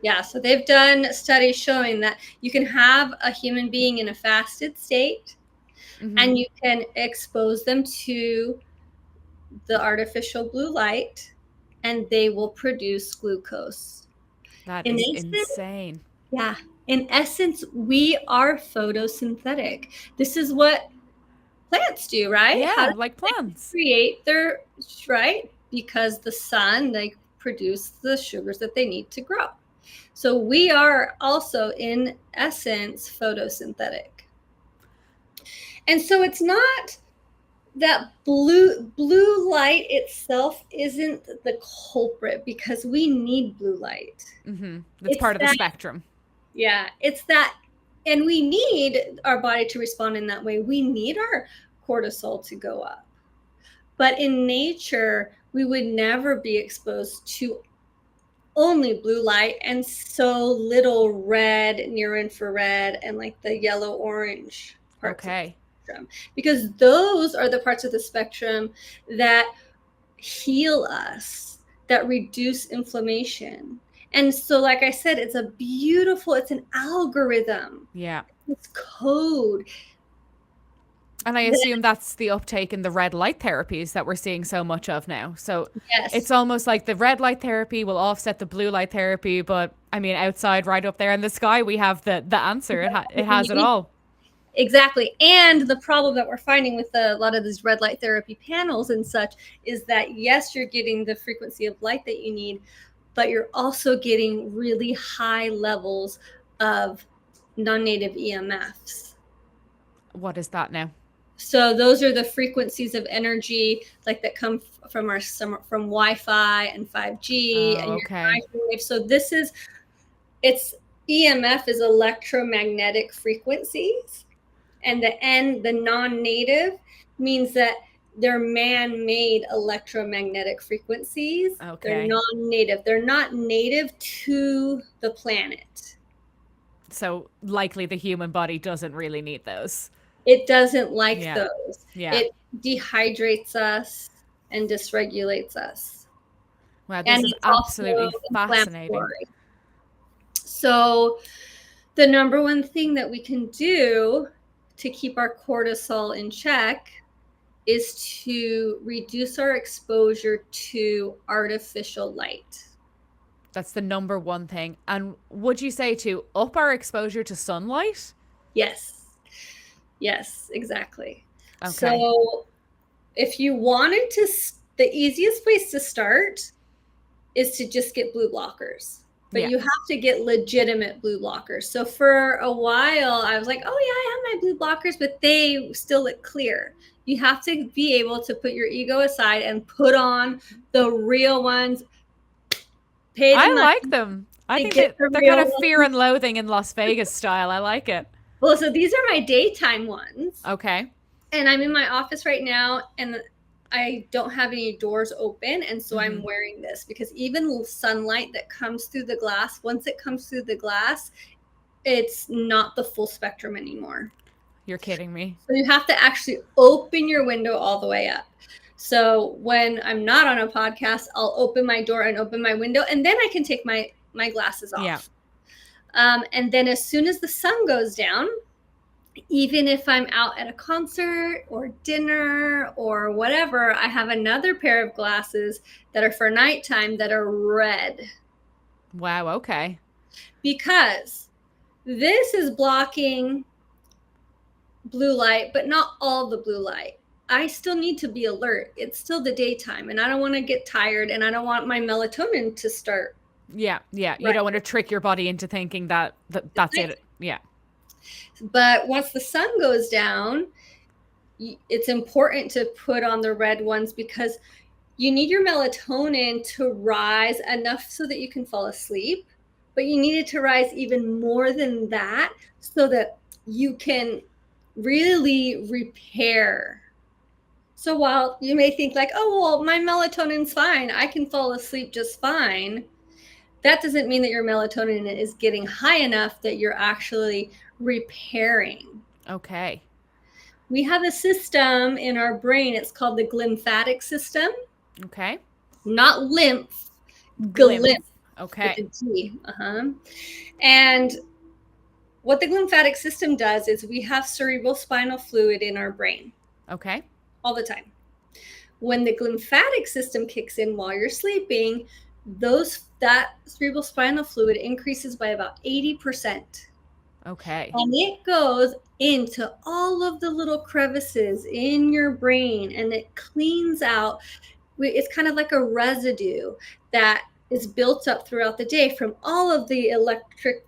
Yeah, so they've done studies showing that you can have a human being in a fasted state and you can expose them to the artificial blue light and they will produce glucose. That In is essence, insane. yeah, in essence, we are photosynthetic. This is what plants do, right? How Yeah, do like they plants. create their, right? Because the sun, they produce the sugars that they need to grow. So we are also, in essence, photosynthetic. And so it's not that blue light itself isn't the culprit, because we need blue light. That's It's part of the that, spectrum. yeah, it's that, and we need our body to respond in that way. We need our cortisol to go up. But in nature, we would never be exposed to only blue light and so little red, near infrared, and like the yellow orange parts of the Okay. spectrum, because those are the parts of the spectrum that heal us, that reduce inflammation. And so, like I said, it's an algorithm. Yeah. It's code. And I That, assume that's the uptake in the red light therapies that we're seeing so much of now. So it's yes, almost like the red light therapy will offset the blue light therapy. But I mean, outside, right up there in the sky, we have the answer. It has it all. exactly. And the problem that we're finding with a lot of these red light therapy panels and such is that, yes, you're getting the frequency of light that you need, but you're also getting really high levels of non-native EMFs. What is that now? So those are the frequencies of energy like that come from from Wi-Fi and 5G and Oh, your okay. microwave. So it's EMF is electromagnetic frequencies, and the non-native means that they're man-made electromagnetic frequencies. They're Okay. non-native. They're not native to the planet. So likely the human body doesn't really need those. It doesn't like Yeah. those. Yeah. It dehydrates us and dysregulates us. Wow, this And is it's also absolutely fascinating. inflammatory. So the number one thing that we can do to keep our cortisol in check is to reduce our exposure to artificial light. That's the number one thing. And would you say to up our exposure to sunlight? Yes. Yes, exactly. Okay. So if you wanted to, the easiest place to start is to just get blue blockers. But Yeah. you have to get legitimate blue blockers. So for a while, I was like, oh, yeah, I have my blue blockers, but they still look clear. You have to be able to put your ego aside and put on the real ones, pay the I money like them. I to think get that the they're kind real of fear ones. and loathing in Las Vegas style. I like it. Well, so these are my daytime ones. Okay. And I'm in my office right now, and I don't have any doors open, and so I'm wearing this because even sunlight that comes through the glass, once it comes through the glass, it's not the full spectrum anymore. You're kidding me. So you have to actually open your window all the way up. So when I'm not on a podcast, I'll open my door and open my window, and then I can take my glasses Yeah. off. And then as soon as the sun goes down, even if I'm out at a concert or dinner or whatever, I have another pair of glasses that are for nighttime that are red, Wow. Okay. because this is blocking blue light, but not all the blue light. I still need to be alert. It's still the daytime, and I don't want to get tired, and I don't want my melatonin to start. Yeah. Yeah. You Right. don't want to trick your body into thinking that's it. Yeah. But once the sun goes down, it's important to put on the red ones, because you need your melatonin to rise enough so that you can fall asleep, but you need it to rise even more than that so that you can really repair. So while you may think like, oh, well, my melatonin's fine, I can fall asleep just fine, that doesn't mean that your melatonin is getting high enough that you're actually repairing. Okay. We have a system in our brain, it's called the glymphatic system. Okay. not lymph, Glimpse. glymph with Okay. the G. And what the glymphatic system does is we have cerebral spinal fluid in our brain Okay. all the time. When the glymphatic system kicks in while you're sleeping, that cerebral spinal fluid increases by about 80%. Okay. And it goes into all of the little crevices in your brain and it cleans out. It's kind of like a residue that is built up throughout the day from all of the electric,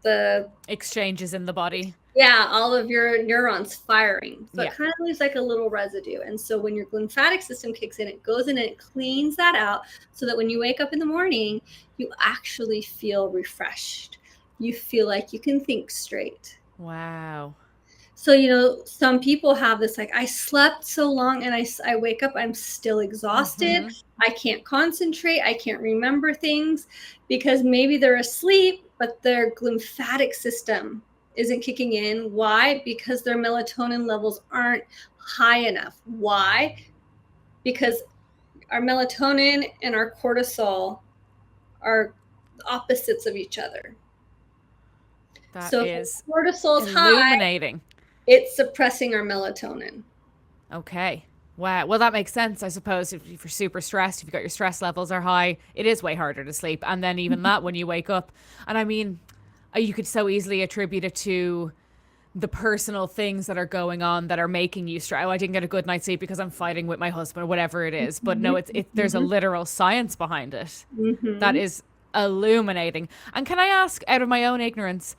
the Exchanges in the body. yeah, all of your neurons firing. So it Yeah. kind of leaves like a little residue. And so when your lymphatic system kicks in, it goes in and it cleans that out so that when you wake up in the morning, you actually feel refreshed. You feel like you can think straight. Wow. So, some people have this like, I slept so long and I wake up, I'm still exhausted. Mm-hmm. I can't concentrate. I can't remember things because maybe they're asleep, but their lymphatic system isn't kicking in. Why? Because their melatonin levels aren't high enough. Why? Because our melatonin and our cortisol are opposites of each other. That So if is our cortisol is high, illuminating. it's suppressing our melatonin. Okay. Wow. Well, that makes sense, I suppose. If you're super stressed, if you've got your stress levels are high, it is way harder to sleep. And then even that when you wake up. And I mean, you could so easily attribute it to the personal things that are going on that are making you stress. Oh, I didn't get a good night's sleep because I'm fighting with my husband or whatever it is. But no, there's a Mhm. literal science behind it. That Mhm. is illuminating. And can I ask, out of my own ignorance,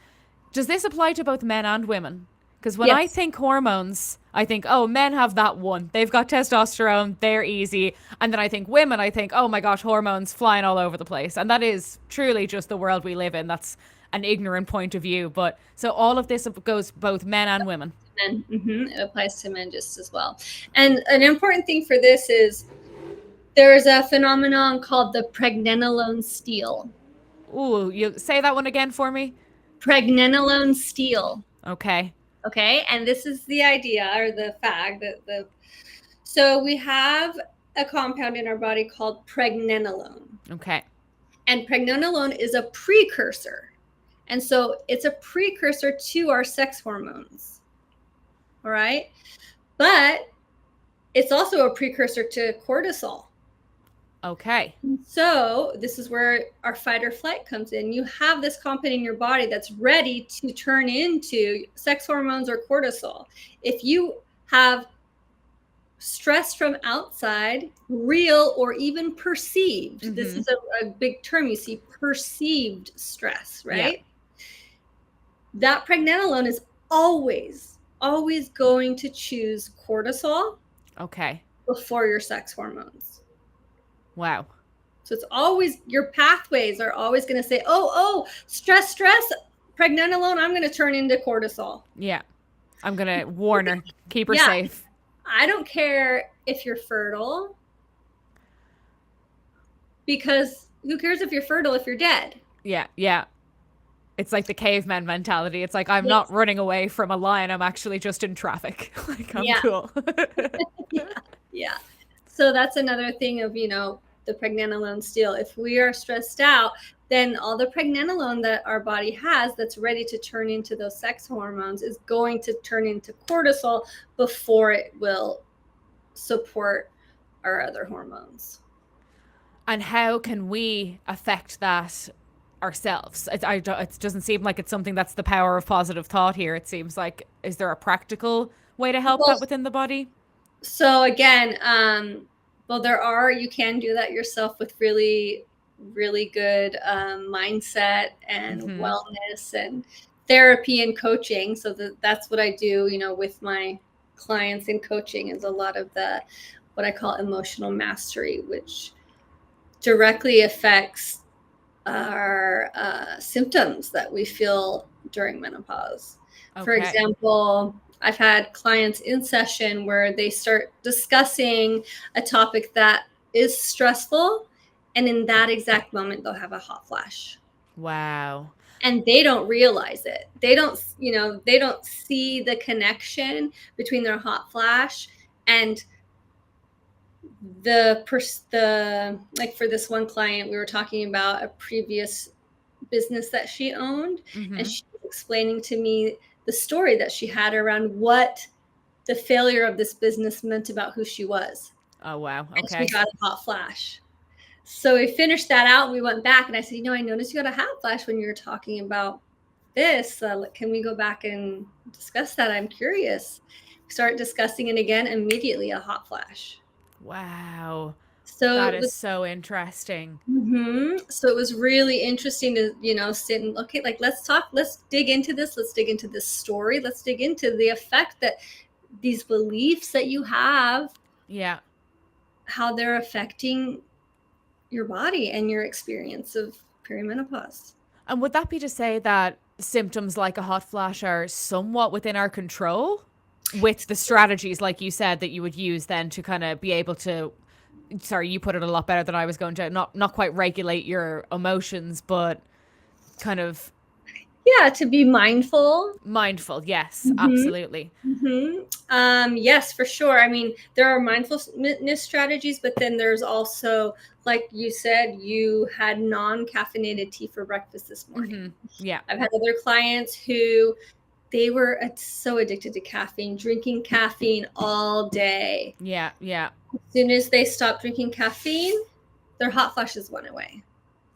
does this apply to both men and women? Because when I Yes. think hormones, I think, oh, men have that one. They've got testosterone, they're easy. And then I think women, I think, oh my gosh, hormones flying all over the place. And that is truly just the world we live in. That's an ignorant point of view. But so all of this goes both men and women. Men. It applies to men just as well. And an important thing for this is there's a phenomenon called the pregnenolone steal. Ooh, you say that one again for me? Pregnenolone steal. Okay. Okay. And this is the idea or the fact that so we have a compound in our body called pregnenolone. Okay. And pregnenolone is a precursor. And so it's a precursor to our sex hormones. All right. But it's also a precursor to cortisol. Okay. So this is where our fight or flight comes in. You have this compound in your body that's ready to turn into sex hormones or cortisol. If you have stress from outside, real or even perceived, this Mm-hmm. is a big term you see, perceived stress, Yeah. right? That pregnenolone is always going to choose cortisol Okay. before your sex hormones. Wow. So it's always, your pathways are always going to say, oh, stress, pregnenolone, I'm going to turn into cortisol. Yeah. I'm going to warn her, keep her Yeah. safe. I don't care if you're fertile, because who cares if you're fertile if you're dead? Yeah. Yeah. It's like the caveman mentality. It's like, I'm not Yes. running away from a lion. I'm actually just in traffic. Like, I'm Yeah. cool. Yeah. Yeah. So that's another thing of, the pregnenolone steal. If we are stressed out, then all the pregnenolone that our body has that's ready to turn into those sex hormones is going to turn into cortisol before it will support our other hormones. And how can we affect that ourselves? It doesn't seem like it's something that's the power of positive thought here. It seems like, is there a practical way to help Well, that within the body? so again, well, you can do that yourself with really, really good mindset and Mm-hmm. wellness and therapy and coaching. So that's what I do, with my clients in coaching, is a lot of what I call emotional mastery, which directly affects our symptoms that we feel during menopause. For Okay. example, I've had clients in session where they start discussing a topic that is stressful, and in that exact moment, they'll have a hot flash. Wow. And they don't realize it. They don't see the connection between their hot flash and the like for this one client, we were talking about a previous business that she owned, and Mm-hmm. she was explaining to me the story that she had around what the failure of this business meant about who she was. Oh, wow. And she Okay. got a hot flash. So we finished that out. And we went back, and I said, I noticed you got a hot flash when you were talking about this. Can we go back and discuss that? I'm curious. We started discussing it again. Immediately, a hot flash. Wow. So That it is was so interesting. So it was really interesting to, sit and, okay, like, let's dig into this. Let's dig into this story. Let's dig into the effect that these beliefs that you have, Yeah. how they're affecting your body and your experience of perimenopause. And would that be to say that symptoms like a hot flash are somewhat within our control with the strategies, like you said, that you would use then to kind of be able to, sorry, you put it a lot better than I was going to, not quite regulate your emotions, but kind of Yeah, to be mindful. mindful. Yes, Mm-hmm. absolutely. Yes, for sure. I mean, there are mindfulness strategies, but then there's also, like you said, you had non-caffeinated tea for breakfast this morning. Mm-hmm. Yeah. I've had other clients who they were so addicted to caffeine, drinking caffeine all day. Yeah. Yeah. As soon as they stopped drinking caffeine, their hot flashes went away.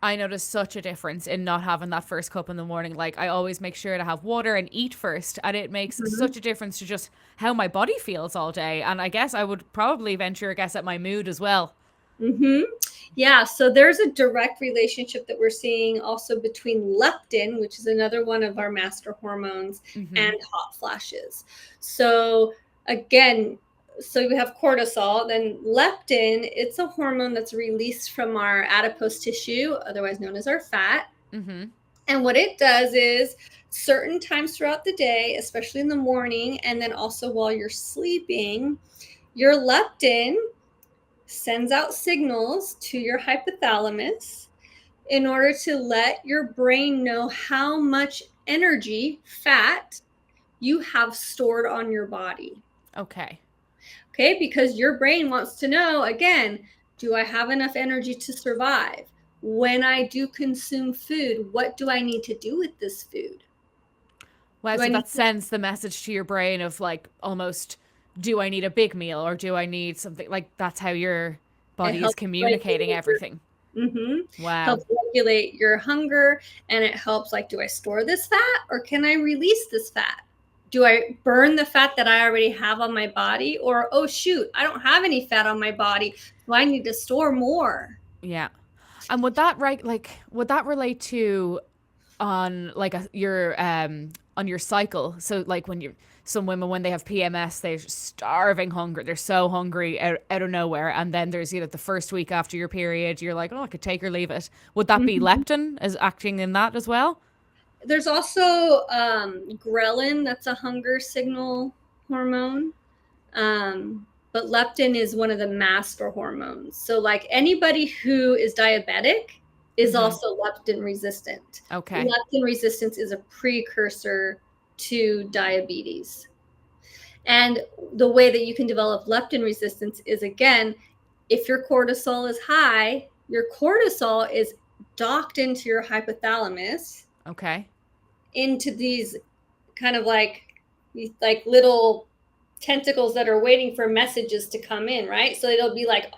I noticed such a difference in not having that first cup in the morning. Like, I always make sure to have water and eat first, and it makes Mm-hmm. such a difference to just how my body feels all day. And I guess I would probably venture a guess at my mood as well. Mm-hmm. Yeah, so there's a direct relationship that we're seeing also between leptin, which is another one of our master hormones, Mm-hmm. and hot flashes. So again, so we have cortisol, then leptin, it's a hormone that's released from our adipose tissue, otherwise known as our fat. Mm-hmm. And what it does is certain times throughout the day, especially in the morning, and then also while you're sleeping, your leptin sends out signals to your hypothalamus in order to let your brain know how much energy, fat, you have stored on your body. Okay. Okay, because your brain wants to know, again, do I have enough energy to survive? When I do consume food, what do I need to do with this food? Wow. Do I So need that to, sends the message to your brain of like almost, do I need a big meal or do I need something? Like, that's how your it body is helps communicating regulate your everything. helps Wow. regulate your hunger, and it helps, like, do I store this fat or can I release this fat? Do I burn the fat that I already have on my body, or, oh shoot, I don't have any fat on my body, so I need to store more? Yeah. And would that would that relate to on like on your cycle? So like when you're some women when they have PMS, they're starving hunger. They're so hungry out of nowhere. And then there's either the first week after your period, you're like, oh, I could take or leave it. Would that be Mhm. leptin as acting in that as well? There's also ghrelin, that's a hunger signal hormone. But leptin is one of the master hormones. So, like, anybody who is diabetic is Mm-hmm. also leptin resistant. Okay. Leptin resistance is a precursor to diabetes. And the way that you can develop leptin resistance is, again, if your cortisol is high, your cortisol is docked into your hypothalamus, Okay. into these kind of like these like little tentacles that are waiting for messages to come in, right? So it'll be like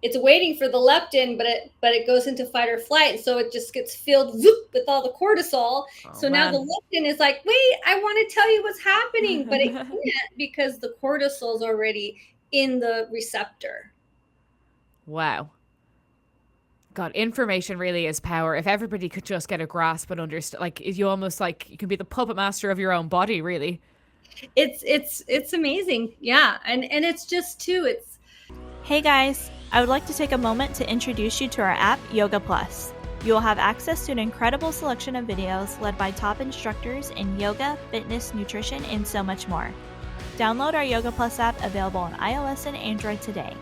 it's waiting for the leptin, but it goes into fight or flight, so it just gets filled with all the cortisol. Oh So now the man. leptin is like, wait, I want to tell you what's happening, but it can't because the cortisol is already in the receptor. Wow. God, information really is power. If everybody could just get a grasp and understand, like you almost like you can be the puppet master of your own body, really. It's amazing, yeah, and it's just too. It's Hey guys, I would like to take a moment to introduce you to our app, Yoga Plus. You will have access to an incredible selection of videos led by top instructors in yoga, fitness, nutrition, and so much more. Download our Yoga Plus app available on iOS and Android today.